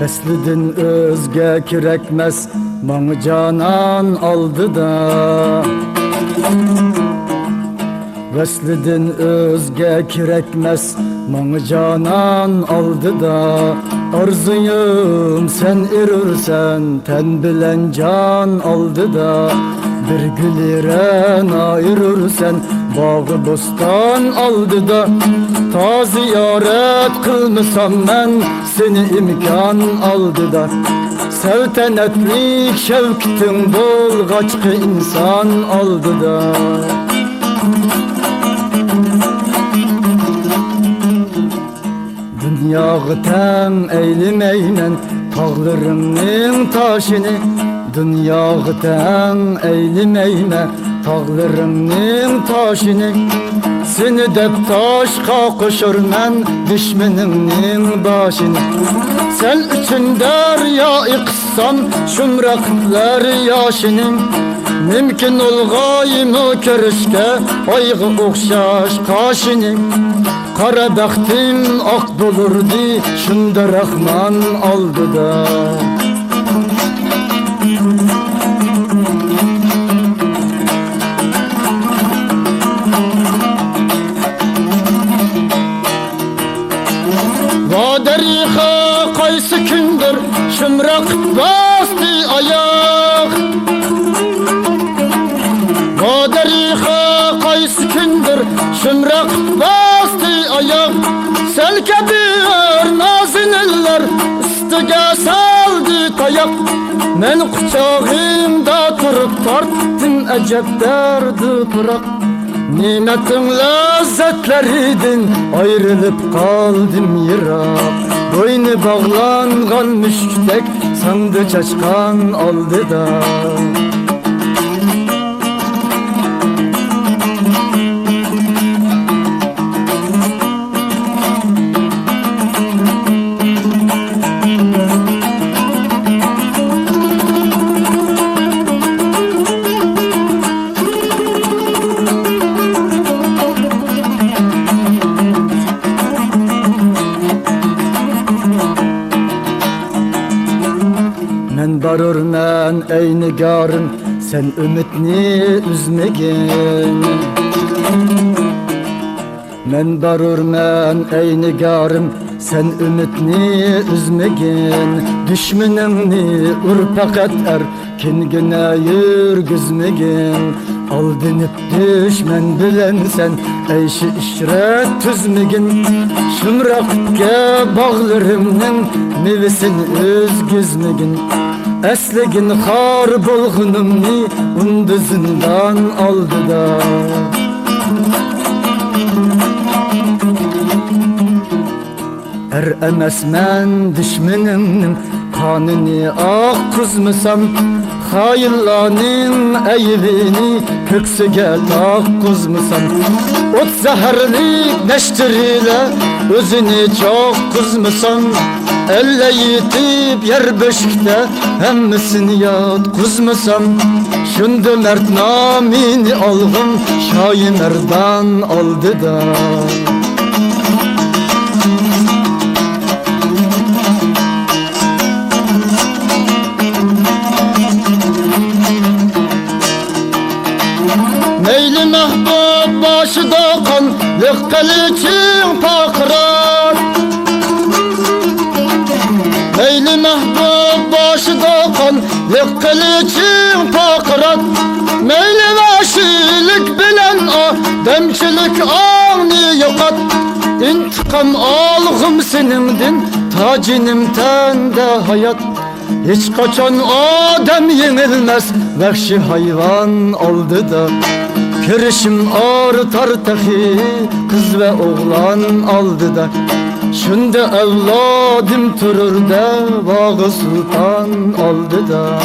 Eslidin özge kirekmez maňy canan aldı da. Veslidin özge kirekmez maňy canan aldı da. Arzuyum sen erirsen ten bilen can aldı da. Bir güliren ayırırsen bağı bostan aldı da. Ta ziyaret kılmısam ben seni imkan aldı da. Sevtenetlik şevktin bol gaçkı insan aldı da. Dünyağı tem eylemeynen tağlarımın taşını. Dünyağı tem eylemeyme tağlarımın taşını. Seni dep taşka koşurmen düşmenimnin başını. Sen üçün derya iqsam şumraklar yaşını. Mümkün olgayımı körüşke ayğı okşaş kaşını. Kara bəxtim ak bulurdu şunda Rahman aldı da. Va deriha qaysı kündür şımrak bastı ayak. Va deriha qaysı kündür şımrak bastı ayak. Selke bir naziniller üstüge saldı tayak. Men kucağımda turup tarttım ecep derdi bırak. Nimetin lezzetleridin ayrılıp kaldım yırak. Boynu bağlangan müşktek sandı çaçkan aldı da. Men barırmen ey nigarım sen ümitni üzmegin. Men barırmen ey nigarım sen ümitni üzmegin. Düşmenimni urpakat erkingine yürgüzmegin. Aldınıp düşmen bilen sen eyşi işret tüzmegin. Şımrakke bağlarımның mevesin üzgüzmegin. Eslegin har bolğunumni unduzundan aldı da. Er emesmen düşmenimnin kanını ak kuzmusam. Hayırlanın eyvini köksüge tak kuzmusam. Ot zehirlik neştiriyle özünü çok kuzmusam. Elle yitip yer böşükte hemmisini yat kuzmusam. Şundu mert namini algım şayi merdan aldı da. Meyli mehbub başıda kan Likkeliçin pakrat. Meyli mehbub başıda kan Likkeliçin pakrat. Meyli vahşilik bilen demçilik ağni yokat. İntikam algım senimdin tacinimten de hayat. Hiç kaçan adam yenilmez vahşi hayvan aldı da. Kirişim artar tahi kız ve oğlan aldı da. Şunda evladım turur da Bağı sultan aldı da